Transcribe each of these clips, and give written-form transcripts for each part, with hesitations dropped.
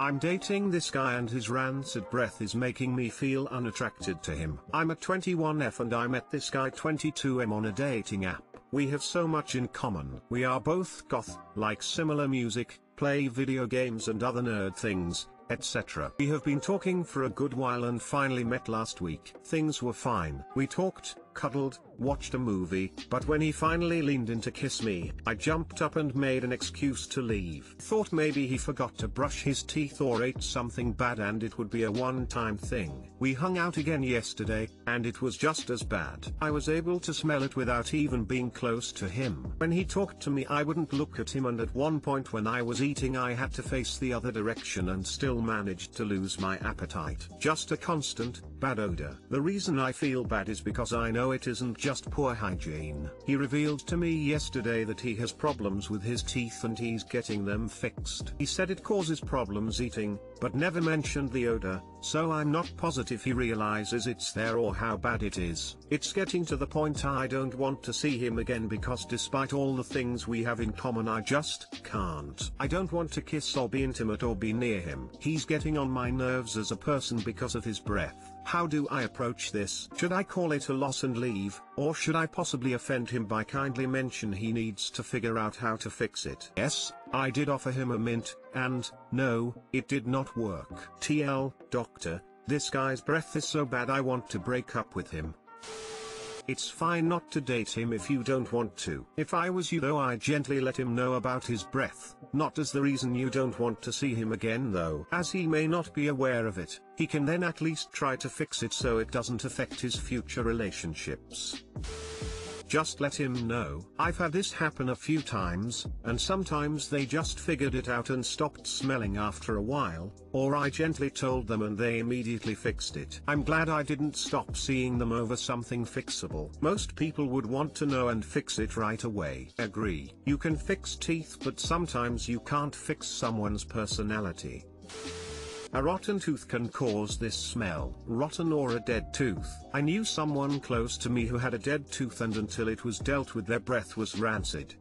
I'm dating this guy and his rancid breath is making me feel unattracted to him. I'm a 21F and I met this guy 22M on a dating app. We have so much in common. We are both goth, like similar music, play video games and other nerd things, etc. We have been talking for a good while and finally met last week. Things were fine. We talked, cuddled, watched a movie, but when he finally leaned in to kiss me, I jumped up and made an excuse to leave. Thought maybe he forgot to brush his teeth or ate something bad and it would be a one-time thing. We hung out again yesterday, and it was just as bad. I was able to smell it without even being close to him. When he talked to me I wouldn't look at him, and at one point when I was eating I had to face the other direction and still managed to lose my appetite. Just a constant, bad odor. The reason I feel bad is because I know it isn't just poor hygiene. He revealed to me yesterday that he has problems with his teeth and he's getting them fixed. He said it causes problems eating, but never mentioned the odor, so I'm not positive he realizes it's there or how bad it is. It's getting to the point I don't want to see him again because despite all the things we have in common I just can't. I don't want to kiss or be intimate or be near him. He's getting on my nerves as a person because of his breath. How do I approach this? Should I call it a loss and leave, or should I possibly offend him by kindly mention he needs to figure out how to fix it? Yes, I did offer him a mint, and, no, it did not work. TL, doctor, this guy's breath is so bad I want to break up with him. It's fine not to date him if you don't want to. If I was you though I'd gently let him know about his breath, not as the reason you don't want to see him again though. As he may not be aware of it, he can then at least try to fix it so it doesn't affect his future relationships. Just let him know. I've had this happen a few times, and sometimes they just figured it out and stopped smelling after a while, or I gently told them and they immediately fixed it. I'm glad I didn't stop seeing them over something fixable. Most people would want to know and fix it right away. Agree. You can fix teeth but sometimes you can't fix someone's personality. A rotten tooth can cause this smell. Rotten or a dead tooth. I knew someone close to me who had a dead tooth and until it was dealt with their breath was rancid.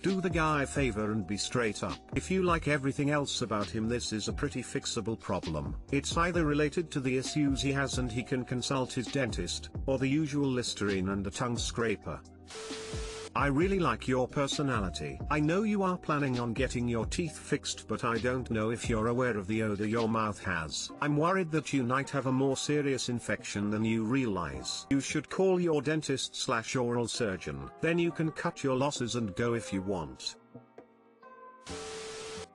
Do the guy a favor and be straight up. If you like everything else about him this is a pretty fixable problem. It's either related to the issues he has and he can consult his dentist, or the usual Listerine and a tongue scraper. I really like your personality. I know you are planning on getting your teeth fixed but I don't know if you're aware of the odor your mouth has. I'm worried that you might have a more serious infection than you realize. You should call your dentist/oral surgeon. Then you can cut your losses and go if you want.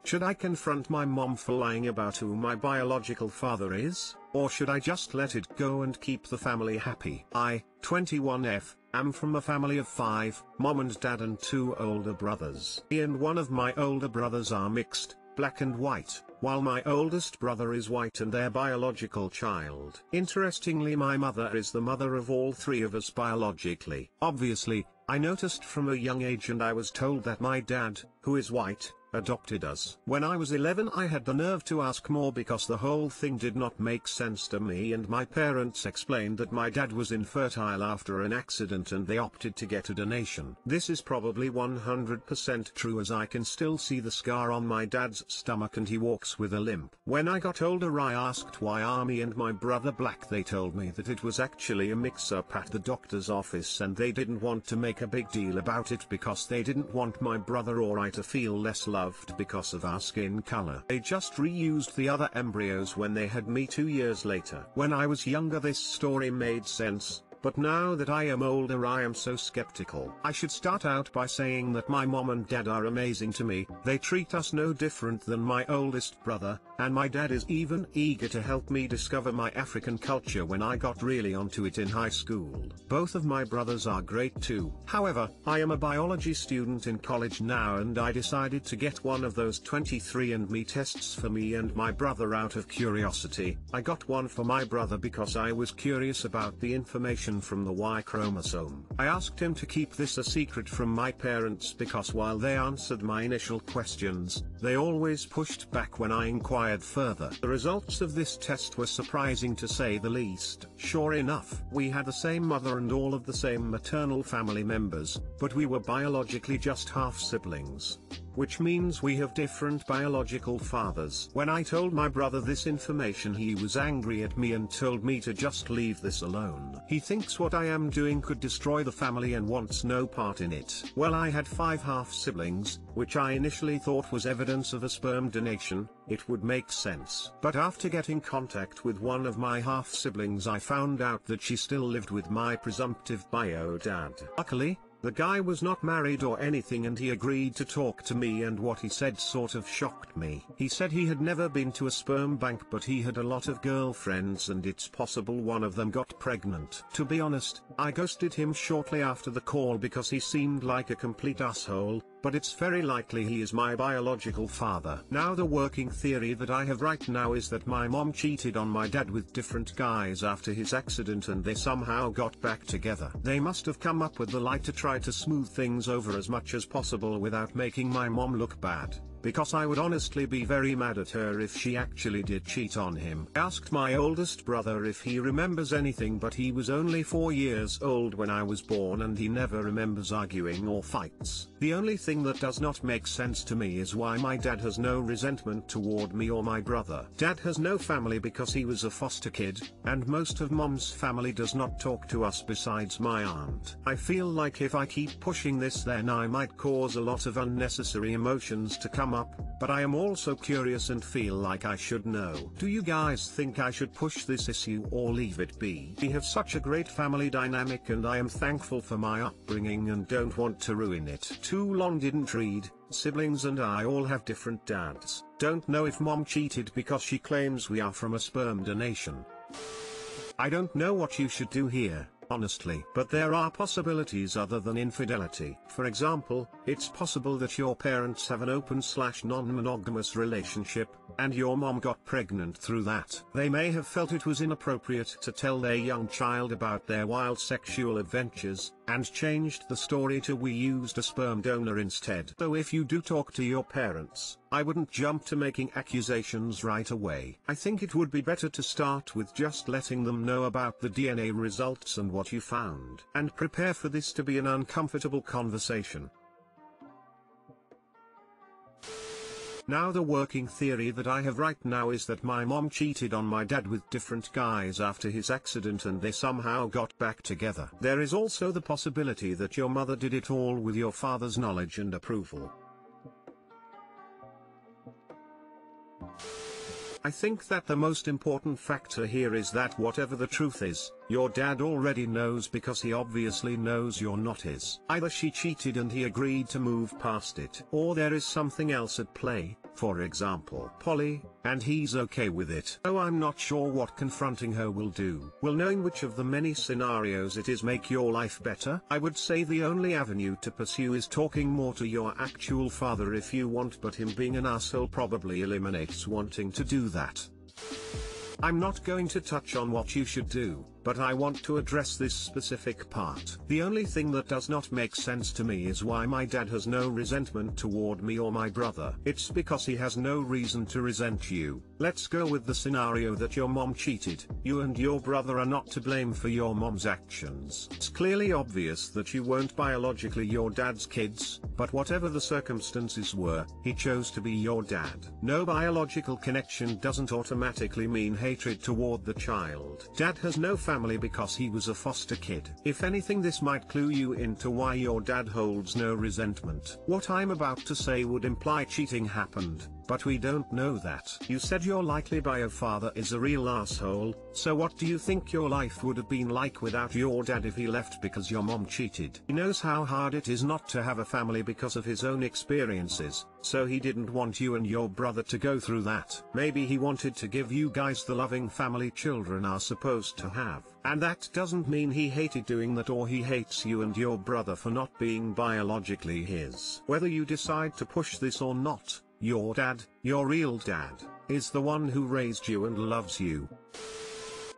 Should I confront my mom for lying about who my biological father is, or should I just let it go and keep the family happy? I, 21F, am from a family of 5, mom and dad and 2 older brothers. Me and one of my older brothers are mixed, black and white, while my oldest brother is white and their biological child. Interestingly my mother is the mother of all 3 of us biologically. Obviously, I noticed from a young age and I was told that my dad, who is white, adopted us. When I was 11 I had the nerve to ask more because the whole thing did not make sense to me and my parents explained that my dad was infertile after an accident and they opted to get a donation. This is probably 100% true as I can still see the scar on my dad's stomach and he walks with a limp. When I got older I asked why are me and my brother black. They told me that it was actually a mix-up at the doctor's office and they didn't want to make a big deal about it because they didn't want my brother or I to feel less loved because of our skin color. They just reused the other embryos when they had me 2 years later. When I was younger this story made sense, but now that I am older I am so skeptical. I should start out by saying that my mom and dad are amazing to me. They treat us no different than my oldest brother, and my dad is even eager to help me discover my African culture when I got really onto it in high school. Both of my brothers are great too. However, I am a biology student in college now and I decided to get one of those 23andMe tests for me and my brother out of curiosity. I got one for my brother because I was curious about the information from the Y chromosome. I asked him to keep this a secret from my parents because while they answered my initial questions, they always pushed back when I inquired further. The results of this test were surprising to say the least. Sure enough, we had the same mother and all of the same maternal family members, but we were biologically just half siblings. which means we have different biological fathers. When I told my brother this information, he was angry at me and told me to just leave this alone. He thinks what I am doing could destroy the family and wants no part in it. Well, I had 5 half-siblings, which I initially thought was evidence of a sperm donation. It would make sense. But after getting contact with one of my half-siblings, I found out that she still lived with my presumptive bio dad. Luckily, the guy was not married or anything, and he agreed to talk to me, and what he said sort of shocked me. He said he had never been to a sperm bank, but he had a lot of girlfriends and it's possible one of them got pregnant. To be honest, I ghosted him shortly after the call because he seemed like a complete asshole, but it's very likely he is my biological father. Now, the working theory that I have right now is that my mom cheated on my dad with different guys after his accident and they somehow got back together. They must have come up with the lie to try to smooth things over as much as possible without making my mom look bad, because I would honestly be very mad at her if she actually did cheat on him. I asked my oldest brother if he remembers anything, but he was only 4 years old when I was born and he never remembers arguing or fights. The only thing that does not make sense to me is why my dad has no resentment toward me or my brother. Dad has no family because he was a foster kid, and most of mom's family does not talk to us besides my aunt. I feel like if I keep pushing this, then I might cause a lot of unnecessary emotions to come up, but I am also curious and feel like I should know. Do you guys think I should push this issue or leave it be? We have such a great family dynamic and I am thankful for my upbringing and don't want to ruin it. Too long didn't read. Siblings and I all have different dads. Don't know if mom cheated because she claims we are from a sperm donation. I don't know what you should do here, honestly, but there are possibilities other than infidelity. For example, it's possible that your parents have an open/non-monogamous relationship, and your mom got pregnant through that. They may have felt it was inappropriate to tell their young child about their wild sexual adventures, and changed the story to "we used a sperm donor instead." So if you do talk to your parents, I wouldn't jump to making accusations right away. I think it would be better to start with just letting them know about the DNA results and what you found, and prepare for this to be an uncomfortable conversation. Now, the working theory that I have right now is that my mom cheated on my dad with different guys after his accident and they somehow got back together. There is also the possibility that your mother did it all with your father's knowledge and approval. I think that the most important factor here is that whatever the truth is, your dad already knows because he obviously knows you're not his. Either she cheated and he agreed to move past it, or there is something else at play, for example Polly, and he's okay with it. Oh, I'm not sure what confronting her will do. Will knowing which of the many scenarios it is make your life better? I would say the only avenue to pursue is talking more to your actual father if you want, but him being an asshole probably eliminates wanting to do that. I'm not going to touch on what you should do, but I want to address this specific part. The only thing that does not make sense to me is why my dad has no resentment toward me or my brother. It's because he has no reason to resent you. Let's go with the scenario that your mom cheated. You and your brother are not to blame for your mom's actions. It's clearly obvious that you weren't biologically your dad's kids, but whatever the circumstances were, he chose to be your dad. No biological connection doesn't automatically mean hatred toward the child. Dad has no family because he was a foster kid. If anything, this might clue you into why your dad holds no resentment. What I'm about to say would imply cheating happened, but we don't know that. You said your likely bio father is a real asshole, so what do you think your life would have been like without your dad if he left because your mom cheated? He knows how hard it is not to have a family because of his own experiences, so he didn't want you and your brother to go through that. Maybe he wanted to give you guys the loving family children are supposed to have. And that doesn't mean he hated doing that or he hates you and your brother for not being biologically his. Whether you decide to push this or not, your dad, your real dad, is the one who raised you and loves you.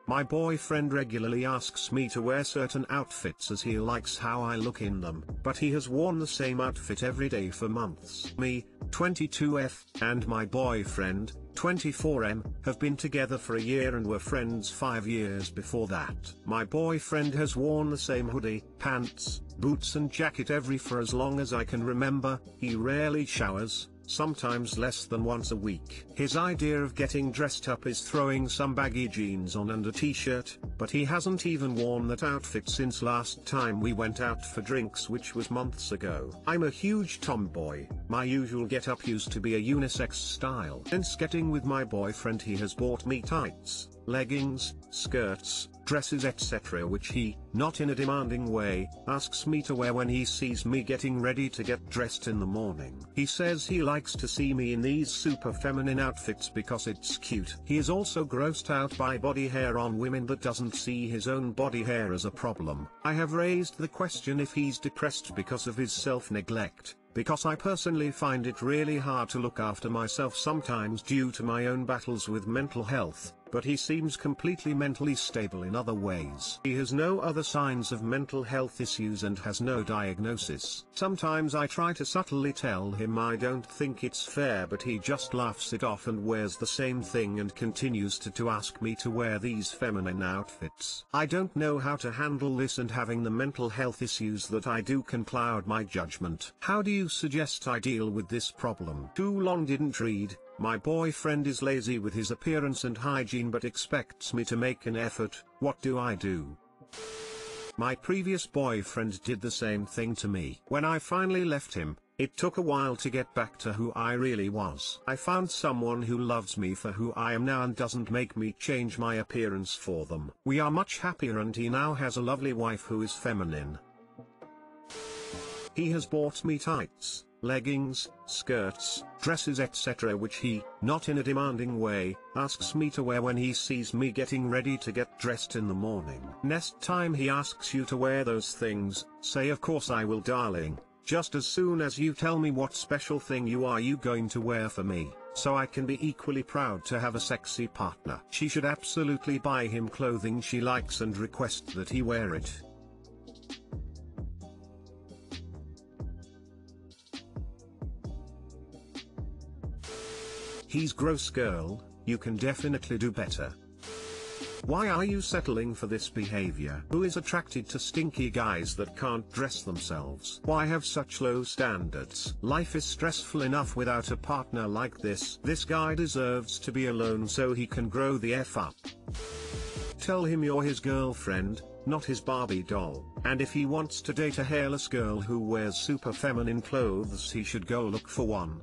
My boyfriend regularly asks me to wear certain outfits as he likes how I look in them, but he has worn the same outfit every day for months. Me, 22F, and my boyfriend, 24M, have been together for a year and were friends 5 years before that. My boyfriend has worn the same hoodie, pants, boots and jacket every for as long as I can remember. He rarely showers, sometimes less than once a week. His idea of getting dressed up is throwing some baggy jeans on and a t-shirt, but he hasn't even worn that outfit since last time we went out for drinks, which was months ago. I'm a huge tomboy. My usual get-up used to be a unisex style. Since getting with my boyfriend, he has bought me tights, leggings, skirts, dresses etc., which he, not in a demanding way, asks me to wear when he sees me getting ready to get dressed in the morning. He says he likes to see me in these super feminine outfits because it's cute. He is also grossed out by body hair on women but doesn't see his own body hair as a problem. I have raised the question if he's depressed because of his self-neglect, because I personally find it really hard to look after myself sometimes due to my own battles with mental health, but he seems completely mentally stable in other ways. He has no other signs of mental health issues and has no diagnosis. Sometimes I try to subtly tell him I don't think it's fair, but he just laughs it off and wears the same thing and continues to ask me to wear these feminine outfits. I don't know how to handle this, and having the mental health issues that I do can cloud my judgment. How do you suggest I deal with this problem? Too long didn't read. My boyfriend is lazy with his appearance and hygiene but expects me to make an effort. What do I do? My previous boyfriend did the same thing to me. When I finally left him, it took a while to get back to who I really was. I found someone who loves me for who I am now and doesn't make me change my appearance for them. We are much happier and he now has a lovely wife who is feminine. He has bought me tights, leggings, skirts, dresses etc., which he, not in a demanding way, asks me to wear when he sees me getting ready to get dressed in the morning. Next time he asks you to wear those things, say of course I will, darling, just as soon as you tell me what special thing you are going to wear for me, so I can be equally proud to have a sexy partner. She should absolutely buy him clothing she likes and request that he wear it. He's gross, girl, you can definitely do better. Why are you settling for this behavior? Who is attracted to stinky guys that can't dress themselves? Why have such low standards? Life is stressful enough without a partner like this. This guy deserves to be alone so he can grow the F up. Tell him you're his girlfriend, not his Barbie doll, and if he wants to date a hairless girl who wears super feminine clothes, he should go look for one.